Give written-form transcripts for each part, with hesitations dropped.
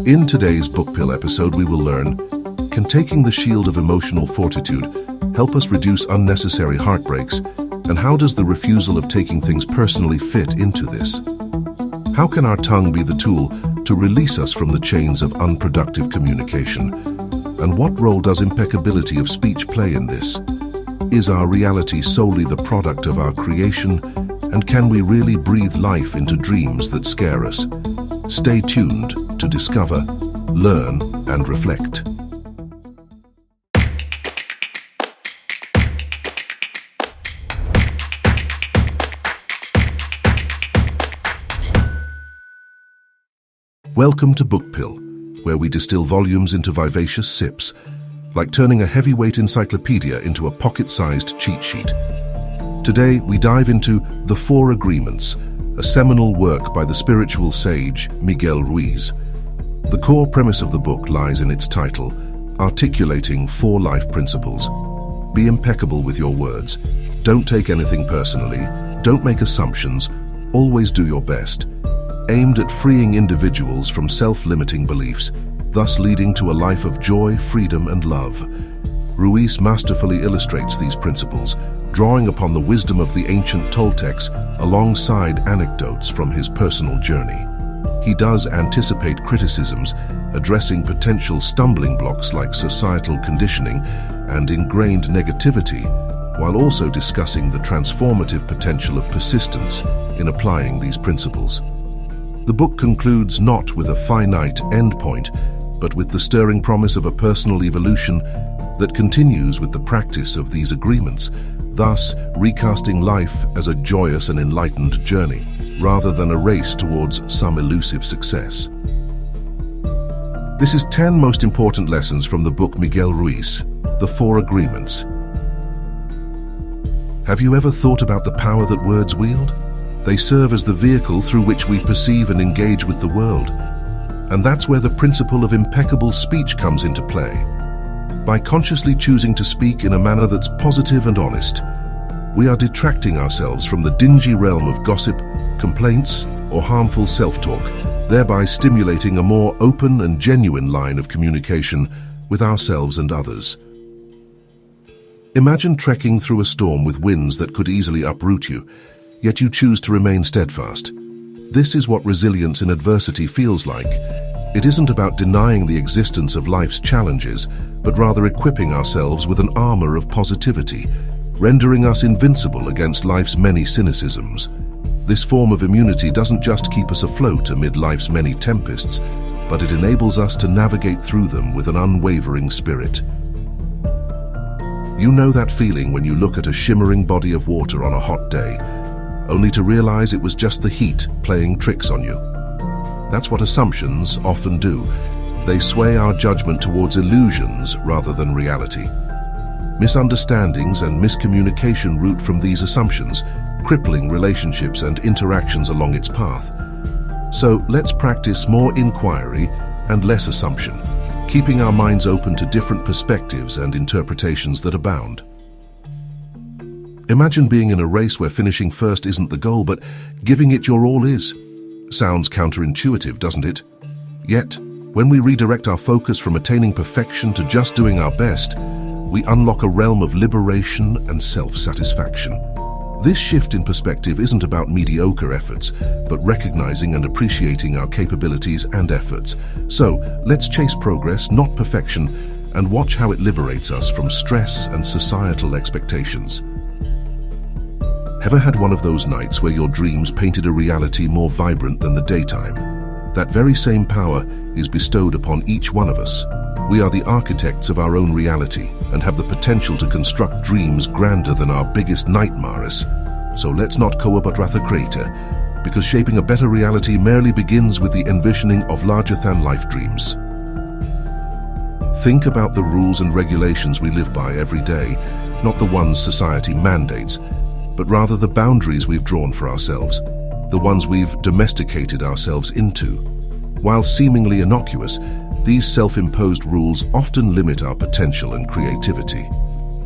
In today's BookPill episode, we will learn, can taking the shield of emotional fortitude help us reduce unnecessary heartbreaks, and how does the refusal of taking things personally fit into this? How can our tongue be the tool to release us from the chains of unproductive communication? And what role does impeccability of speech play in this? Is our reality solely the product of our creation, and can we really breathe life into dreams that scare us? Stay tuned to discover, learn, and reflect. Welcome to BookPill, where we distill volumes into vivacious sips, like turning a heavyweight encyclopedia into a pocket-sized cheat sheet. Today, we dive into The Four Agreements, a seminal work by the spiritual sage Miguel Ruiz. The core premise of the book lies in its title, articulating four life principles. Be impeccable with your words. Don't take anything personally. Don't make assumptions. Always do your best. Aimed at freeing individuals from self-limiting beliefs, thus leading to a life of joy, freedom, and love. Ruiz masterfully illustrates these principles, drawing upon the wisdom of the ancient Toltecs alongside anecdotes from his personal journey. He does anticipate criticisms, addressing potential stumbling blocks like societal conditioning and ingrained negativity, while also discussing the transformative potential of persistence in applying these principles. The book concludes not with a finite endpoint, but with the stirring promise of a personal evolution that continues with the practice of these agreements, thus recasting life as a joyous and enlightened journey, rather than a race towards some elusive success. This is 10 most important lessons from the book Miguel Ruiz, The Four Agreements. Have you ever thought about the power that words wield? They serve as the vehicle through which we perceive and engage with the world. And that's where the principle of impeccable speech comes into play. By consciously choosing to speak in a manner that's positive and honest, we are detracting ourselves from the dingy realm of gossip, complaints, or harmful self-talk, thereby stimulating a more open and genuine line of communication with ourselves and others. Imagine trekking through a storm with winds that could easily uproot you, yet you choose to remain steadfast. This is what resilience in adversity feels like. It isn't about denying the existence of life's challenges, but rather equipping ourselves with an armor of positivity, rendering us invincible against life's many cynicisms. This form of immunity doesn't just keep us afloat amid life's many tempests, but it enables us to navigate through them with an unwavering spirit. You know that feeling when you look at a shimmering body of water on a hot day, only to realize it was just the heat playing tricks on you. That's what assumptions often do. They sway our judgment towards illusions rather than reality. Misunderstandings and miscommunication root from these assumptions, crippling relationships and interactions along its path. So let's practice more inquiry and less assumption, keeping our minds open to different perspectives and interpretations that abound. Imagine being in a race where finishing first isn't the goal, but giving it your all is. Sounds counterintuitive, doesn't it? Yet, when we redirect our focus from attaining perfection to just doing our best, we unlock a realm of liberation and self-satisfaction. This shift in perspective isn't about mediocre efforts, but recognizing and appreciating our capabilities and efforts. So, let's chase progress, not perfection, and watch how it liberates us from stress and societal expectations. Ever had one of those nights where your dreams painted a reality more vibrant than the daytime? That very same power is bestowed upon each one of us. We are the architects of our own reality and have the potential to construct dreams grander than our biggest nightmares. So let's not coa but rather creator, because shaping a better reality merely begins with the envisioning of larger-than-life dreams. Think about the rules and regulations we live by every day, not the ones society mandates, but rather the boundaries we've drawn for ourselves, the ones we've domesticated ourselves into. While seemingly innocuous, these self-imposed rules often limit our potential and creativity.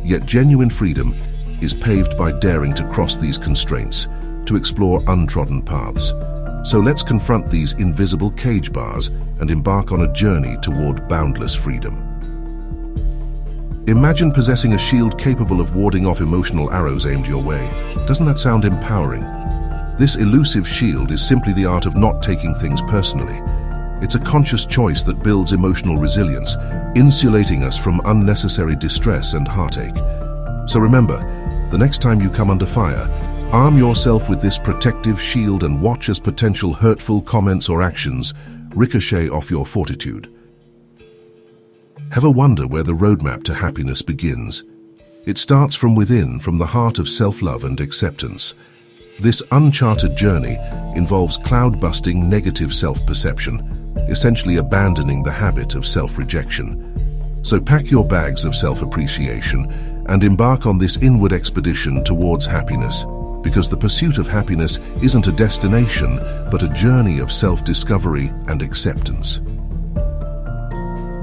Yet genuine freedom is paved by daring to cross these constraints, to explore untrodden paths. So let's confront these invisible cage bars and embark on a journey toward boundless freedom. Imagine possessing a shield capable of warding off emotional arrows aimed your way. Doesn't that sound empowering? This elusive shield is simply the art of not taking things personally. It's a conscious choice that builds emotional resilience, insulating us from unnecessary distress and heartache. So remember, the next time you come under fire, arm yourself with this protective shield and watch as potential hurtful comments or actions ricochet off your fortitude. Ever wonder where the roadmap to happiness begins? It starts from within, from the heart of self-love and acceptance. This uncharted journey involves cloud-busting negative self-perception, essentially abandoning the habit of self-rejection. So pack your bags of self-appreciation and embark on this inward expedition towards happiness, because the pursuit of happiness isn't a destination, but a journey of self-discovery and acceptance.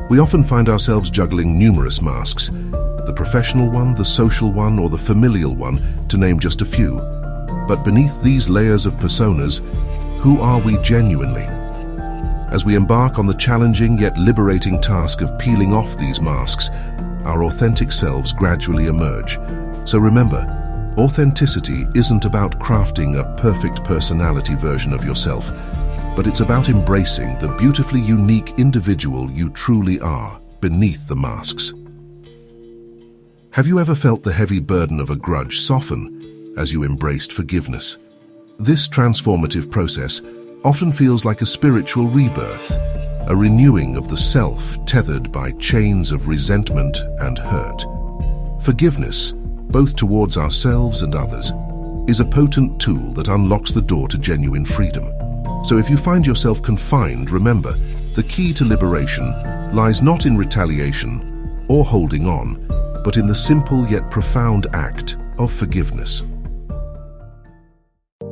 We often find ourselves juggling numerous masks, the professional one, the social one, or the familial one, to name just a few. But beneath these layers of personas, who are we genuinely? As we embark on the challenging yet liberating task of peeling off these masks, our authentic selves gradually emerge. So remember, authenticity isn't about crafting a perfect personality version of yourself, but it's about embracing the beautifully unique individual you truly are beneath the masks. Have you ever felt the heavy burden of a grudge soften as you embraced forgiveness? This transformative process often feels like a spiritual rebirth, a renewing of the self tethered by chains of resentment and hurt. Forgiveness, both towards ourselves and others, is a potent tool that unlocks the door to genuine freedom. So if you find yourself confined, remember, the key to liberation lies not in retaliation or holding on, but in the simple yet profound act of forgiveness.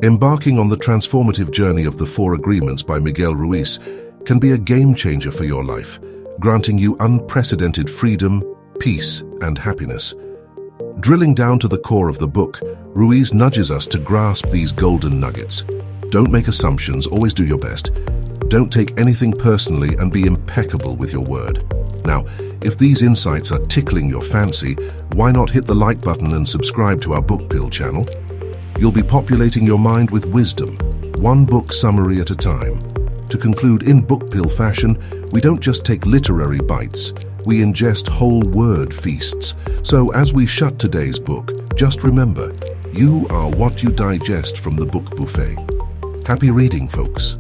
Embarking on the transformative journey of the 4 Agreements by Miguel Ruiz can be a game-changer for your life, granting you unprecedented freedom, peace, and happiness. Drilling down to the core of the book, Ruiz nudges us to grasp these golden nuggets. Don't make assumptions, always do your best. Don't take anything personally and be impeccable with your word. Now, if these insights are tickling your fancy, why not hit the like button and subscribe to our BookPill channel? You'll be populating your mind with wisdom, one book summary at a time. To conclude, in BookPill fashion, we don't just take literary bites, we ingest whole word feasts. So as we shut today's book, just remember, you are what you digest from the book buffet. Happy reading, folks.